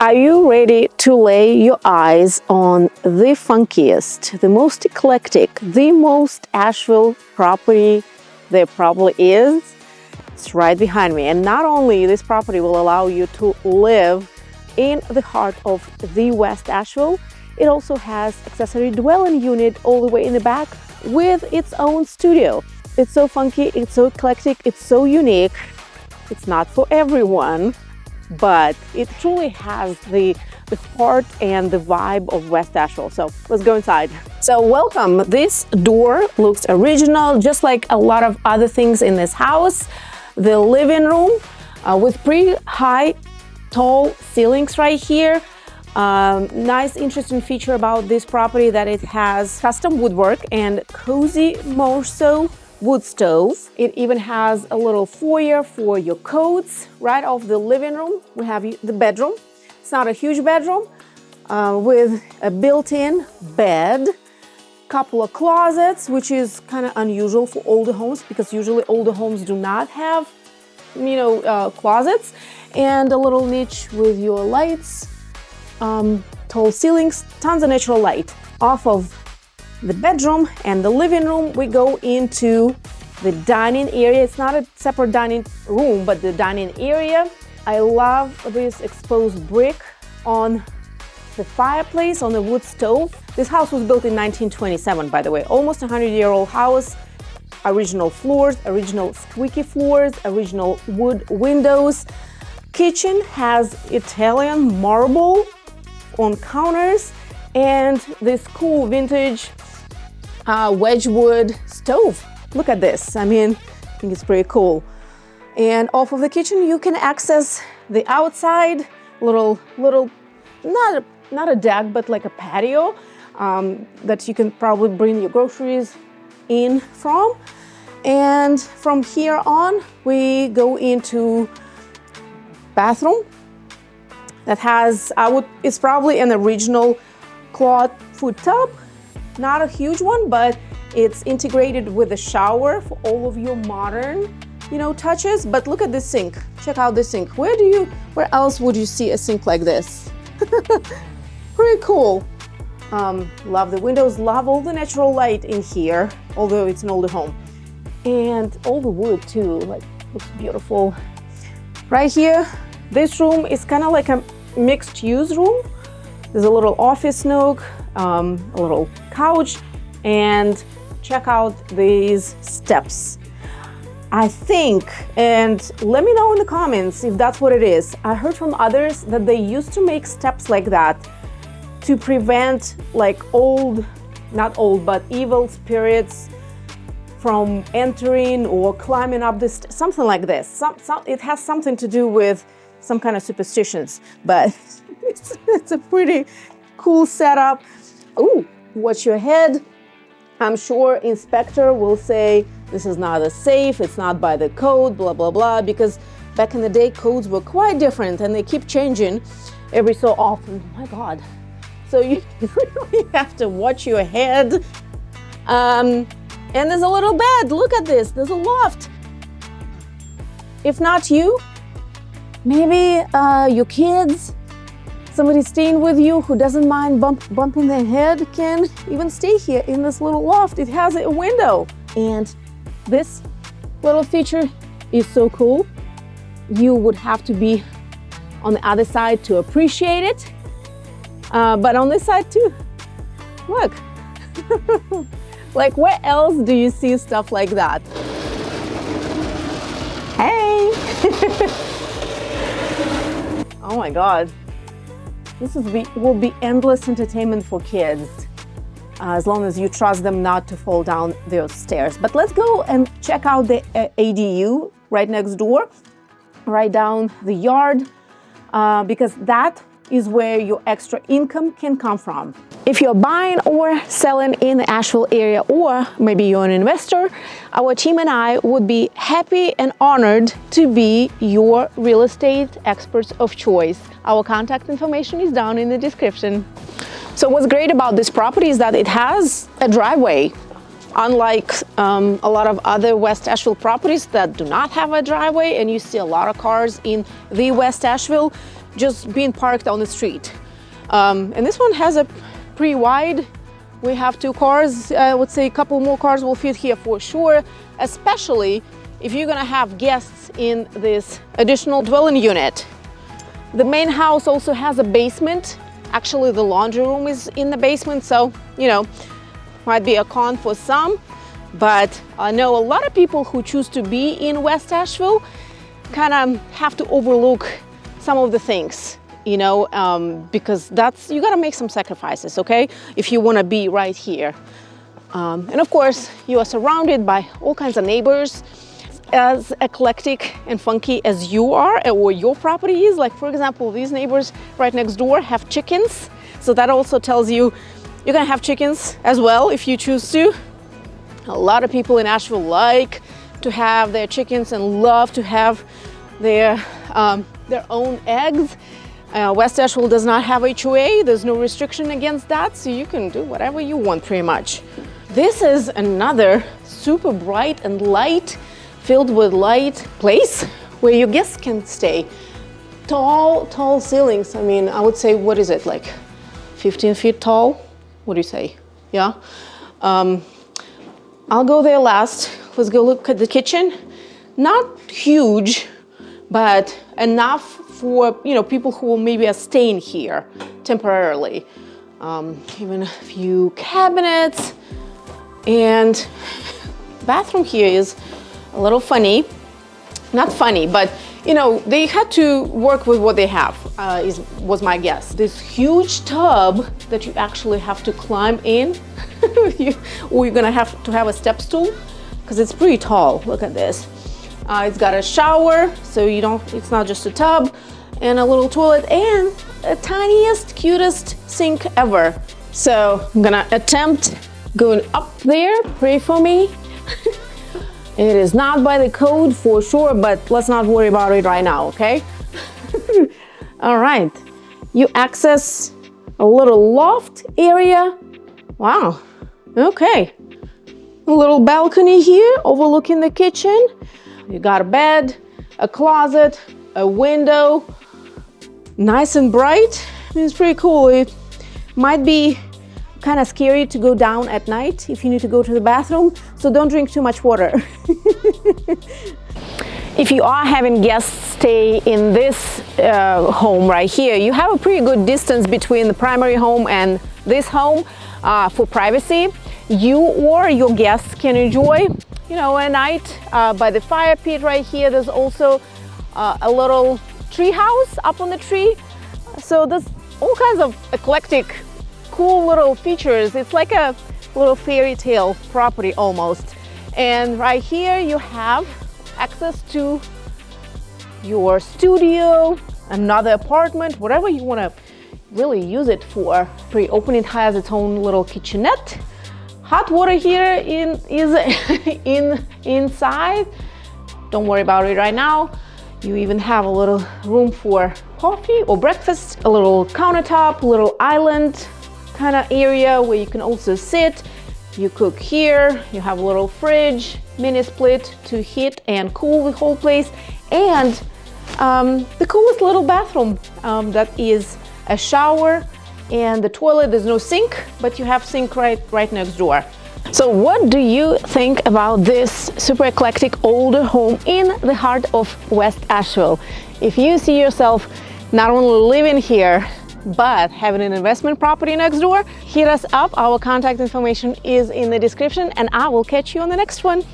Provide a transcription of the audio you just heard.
Are you ready to lay your eyes on the funkiest, the most eclectic, the most Asheville property there probably is? It's right behind me. And not only this property will allow you to live in the heart of the West Asheville, it also has accessory dwelling unit all the way in the back with its own studio. It's so funky, it's so eclectic, it's so unique. It's not for everyone, but it truly has the heart and the vibe of West Asheville. So let's go inside. So welcome. This door looks original, just like a lot of other things in this house. The living room with pretty high, tall ceilings right here. Nice, interesting feature about this property that it has custom woodwork and cozy Morso wood stove. It even has a little foyer for your coats. Right off the living room, we have the bedroom. It's not a huge bedroom with a built-in bed, couple of closets, which is kind of unusual for older homes because usually older homes do not have, closets, and a little niche with your lights, tall ceilings, tons of natural light. Off of the bedroom and the living room, we go into the dining area. It's not a separate dining room, but the dining area. I love this exposed brick on the fireplace, on the wood stove. This house was built in 1927, by the way, almost 100-year-old house. Original floors, original squeaky floors, original wood windows. Kitchen has Italian marble on counters and this cool vintage Wedgwood stove. Look at this. I think it's pretty cool. And off of the kitchen, you can access the outside, little not a deck, but like a patio that you can probably bring your groceries in from. And from here on, we go into bathroom that has, it's probably an original cloth foot tub. Not a huge one, but it's integrated with a shower for all of your modern, touches. But look at this sink. Check out this sink. Where else would you see a sink like this? Pretty cool. Love the windows, love all the natural light in here, although it's an older home. And all the wood too, looks beautiful. Right here, this room is kind of like a mixed use room. There's a little office nook, a little couch, and check out these steps. I think, and let me know in the comments if that's what it is. I heard from others that they used to make steps like that to prevent but evil spirits from entering or climbing up this, something like this. It has something to do with some kind of superstitions, but it's a pretty cool setup. Ooh, watch your head. I'm sure inspector will say this is not a safe, it's not by the code, blah, blah, blah, because back in the day, codes were quite different and they keep changing every so often. Oh my God. So you really have to watch your head. And there's a little bed. Look at this. There's a loft. If not you, maybe your kids, somebody staying with you who doesn't mind bumping their head can even stay here in this little loft. It has a window. And this little feature is so cool. You would have to be on the other side to appreciate it. But on this side too, look. Where else do you see stuff like that? Hey! Oh my God. This will be endless entertainment for kids, as long as you trust them not to fall down those stairs. But let's go and check out the ADU right next door, right down the yard, because that is where your extra income can come from. If you're buying or selling in the Asheville area, or maybe you're an investor, our team and I would be happy and honored to be your real estate experts of choice. Our contact information is down in the description. So what's great about this property is that it has a driveway. Unlike a lot of other West Asheville properties that do not have a driveway, and you see a lot of cars in the West Asheville, just being parked on the street. And this one has a pretty wide. We have 2 cars. I would say a couple more cars will fit here for sure, especially if you're gonna have guests in this additional dwelling unit. The main house also has a basement. Actually, the laundry room is in the basement, so, you know, might be a con for some, but I know a lot of people who choose to be in West Asheville kind of have to overlook some of the things, you know, because you gotta make some sacrifices, okay, if you want to be right here. And of course, you are surrounded by all kinds of neighbors, as eclectic and funky as you are or your property is. Like, for example, these neighbors right next door have chickens, so that also tells you you're gonna have chickens as well if you choose to. A lot of people in Asheville like to have their chickens and love to have their own eggs. West Asheville does not have HOA. There's no restriction against that, so you can do whatever you want pretty much. This is another super bright and light, filled with light place where your guests can stay. Tall ceilings. I mean, I would say, what is it, like 15 feet tall? What do you say? Yeah. I'll go there last. Let's go look at the kitchen. Not huge, but enough for, you know, people who maybe are staying here temporarily. Even a few cabinets, and bathroom here is a little funny. Not funny, but you know, they had to work with what they have, was my guess. This huge tub that you actually have to climb in, or you're gonna have to have a step stool, because it's pretty tall. Look at this. It's got a shower, so it's not just a tub, and a little toilet, and the tiniest, cutest sink ever. So I'm gonna attempt going up there. Pray for me. It is not by the code for sure, but let's not worry about it right now, okay? All right, you access a little loft area. Wow, okay. A little balcony here overlooking the kitchen. You got a bed, a closet, a window, nice and bright. It's pretty cool. It might be kind of scary to go down at night if you need to go to the bathroom, so don't drink too much water. If you are having guests stay in this home right here, you have a pretty good distance between the primary home and this home for privacy. You or your guests can enjoy, you know, a night by the fire pit right here. There's also a little tree house up on the tree. So there's all kinds of eclectic, cool little features. It's like a little fairy tale property almost. And right here you have access to your studio, another apartment, whatever you want to really use it for. Pretty open. It has its own little kitchenette. Hot water here is inside. Don't worry about it right now. You even have a little room for coffee or breakfast, a little countertop, a little island kind of area where you can also sit. You cook here. You have a little fridge, mini split to heat and cool the whole place, and the coolest little bathroom that is a shower and the toilet. There's no sink, but you have sink right next door. So what do you think about this super eclectic older home in the heart of West Asheville? If you see yourself not only living here, but having an investment property next door, hit us up. Our contact information is in the description, and I will catch you on the next one.